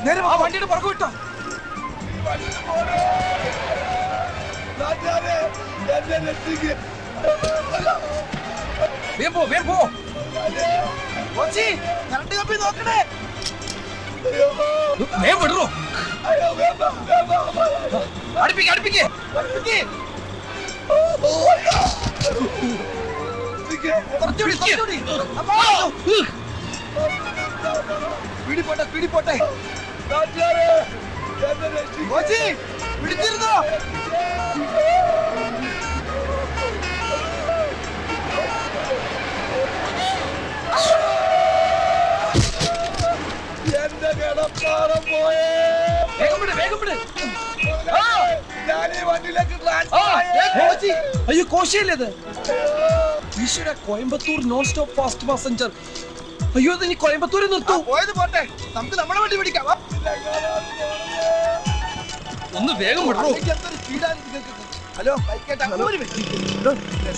നേരെ ആ വണ്ടിയുടെ പുറകു വിട്ടോ. വേഗം പോ, വേഗം പോ. കോച്ചി, കറണ്ട് കമ്പി നോക്കണേ. വേഗം വിടറോ. അടുപ്പിക്ക്, അടുപ്പിക്ക്, അടുപ്പിക്ക്. കുറച്ചുകൂടി, കുറച്ചുകൂടി. പിടി പോട്ടെ, പിടി പോട്ടെ. കോച്ചി, പിടിച്ചിരുന്നോ? എന്റെ കിടപ്പാറം പോയേ. വേഗം വിട്, വേഗം വിട്. അയ്യോ, കോശിയല്ലേ ഇത്? ഈശ്വര, Coimbatore non stop fast passenger. അയ്യോ, ഇത് ഇനി കോയമ്പത്തൂരിൽ നിർത്തൂ. പോയത് പോട്ടെ, നമുക്ക് നമ്മുടെ വണ്ടി പിടിക്കാം. ഒന്ന് വേഗം വിടൂ. ഹലോ,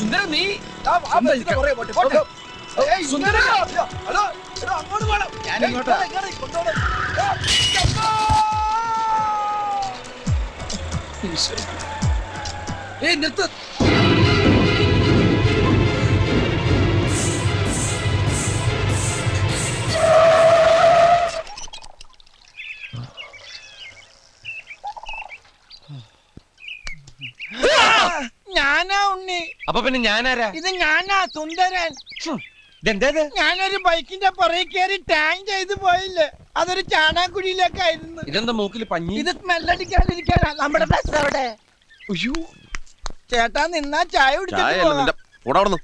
സുന്ദരൻ, നീ സുന്ദര, ഹലോ, അങ്ങോട്ട് പോകണം. ഏയ്, നിർത്ത്. ഞാനാ ഉണ്ണി. അപ്പൊ പിന്നെ ഞാനാരാ? ഇത് ഞാനാ സുന്ദരൻ. ഇതെന്തേത്? ഞാനൊരു ബൈക്കിന്റെ പുറകെ കയറി ടാങ് ചെയ്ത് പോയില്ലേ, അതൊരു ചാണാക്കുഴിയിലേക്കായിരുന്നു. ഇതെന്താ മൂക്കിൽ പഞ്ഞി? ഇത് സ്മെല്ലടിക്കാണ്ടിരിക്കാനാ നമ്മുടെ ബസ് അവിടെ. അയ്യോ, ചേട്ടാ നിന്നാ ചായ കുടിച്ചിട്ട് പോകാം.